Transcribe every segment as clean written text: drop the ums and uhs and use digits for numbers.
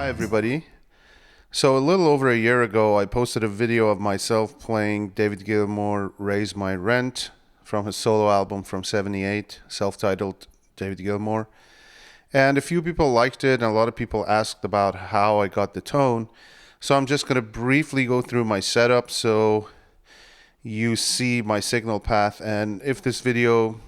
Hi everybody. So a little over a year ago, I posted a video of myself playing David Gilmour Raise My Rent from his solo album from '78, self-titled David Gilmour. And a few people liked it, and a lot of people asked about how I got the tone. So I'm just going to briefly go through my setup so you see my signal path, and if this video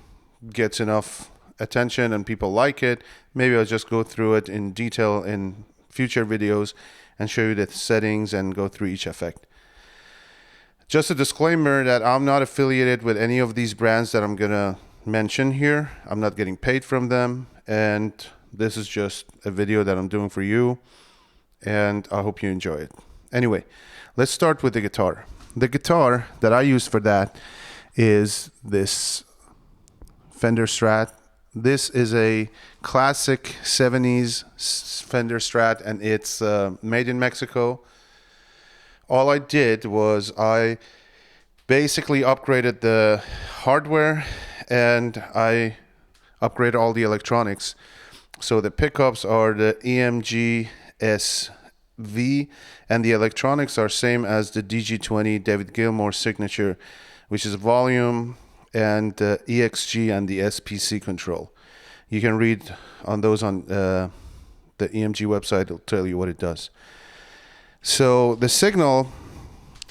gets enough attention and people like it, maybe I'll just go through it in detail in future videos and show you the settings and go through each effect. Just a disclaimer that I'm not affiliated with any of these brands that I'm gonna mention here. I'm not getting paid from them, and this is just a video that I'm doing for you, and I hope you enjoy it. Anyway, let's start with the guitar. The guitar that I use for that is this Fender Strat. This is a classic 70s Fender Strat, and it's made in Mexico. All I did was I basically upgraded the hardware and I upgraded all the electronics. So the pickups are the EMG SV, and the electronics are same as the DG20 David Gilmour signature, which is volume and EXG and the SPC control. You can read on those on the EMG website. It'll tell you what it does. So the signal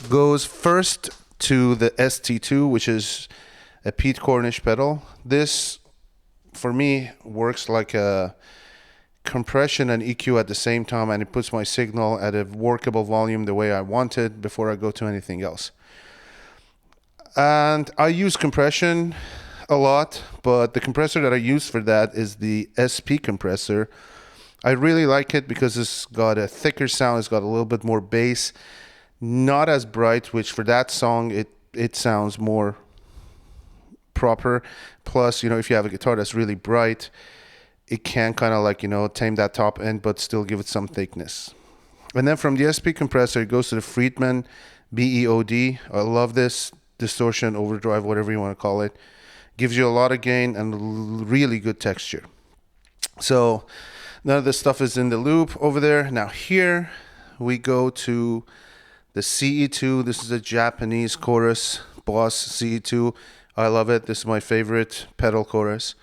goes first to the ST2, which is a Pete Cornish pedal. This, for me, works like a compression and EQ at the same time, and it puts my signal at a workable volume the way I want it before I go to anything else. And I use compression a lot, but the compressor that I use for that is the SP compressor. I really like it because it's got a thicker sound, it's got a little bit more bass, not as bright, which for that song it sounds more proper. Plus, if you have a guitar that's really bright, it can kind of like, tame that top end but still give it some thickness. And then from the SP compressor, it goes to the Friedman BEOD. I love this. Distortion, overdrive, whatever you want to call it. Gives you a lot of gain and really good texture. So none of this stuff is in the loop over there. Now here we go to the CE2. This is a Japanese chorus, Boss CE2. I love it. This is my favorite pedal chorus.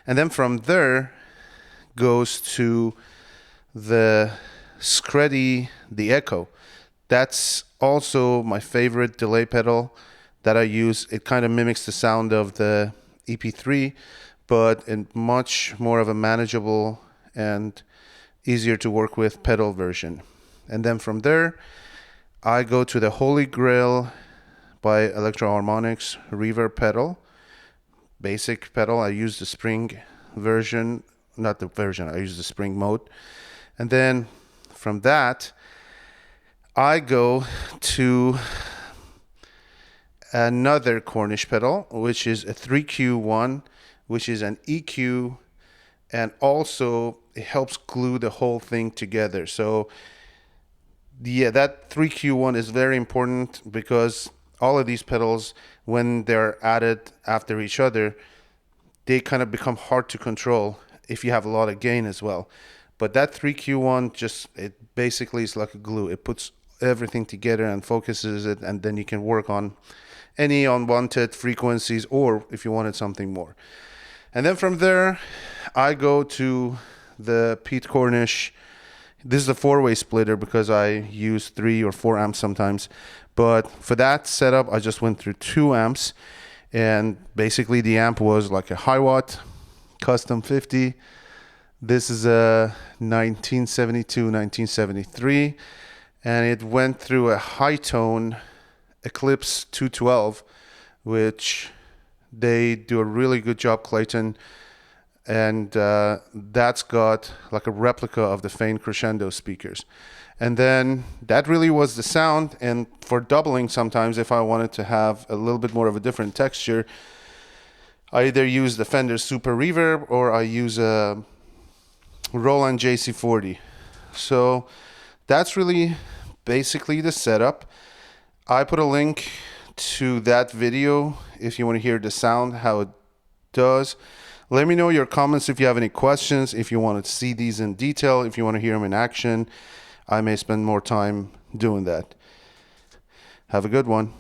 And then from there goes to the Screddy, the Echo. That's also my favorite delay pedal that I use. It kind of mimics the sound of the EP3, but in much more of a manageable and easier to work with pedal version. And then from there, I go to the Holy Grail by Electro Harmonix reverb pedal, basic pedal. I use the spring version, not the version, I use the spring mode. And then from that, I go to another Cornish pedal, which is a 3Q1, which is an EQ, and also it helps glue the whole thing together. So yeah, that 3Q1 is very important because all of these pedals, when they're added after each other, they kind of become hard to control if you have a lot of gain as well. But that 3Q1 it basically is like a glue. It puts everything together and focuses it, and then you can work on any unwanted frequencies, or if you wanted something more. And then from there, I go to the Pete Cornish. This is a 4-way splitter because I use 3 or 4 amps sometimes. But for that setup, I just went through 2 amps. And basically the amp was like a high watt custom 50. This is a 1972, 1973. And it went through a high tone Eclipse 212, which they do a really good job, Clayton, and that's got like a replica of the Fane Crescendo speakers. And then that really was the sound. And for doubling, sometimes if I wanted to have a little bit more of a different texture, I either use the Fender Super Reverb or I use a Roland JC40. So that's really basically the setup. I put a link to that video if you want to hear the sound, how it does. Let me know your comments if you have any questions, if you want to see these in detail, if you want to hear them in action. I may spend more time doing that. Have a good one.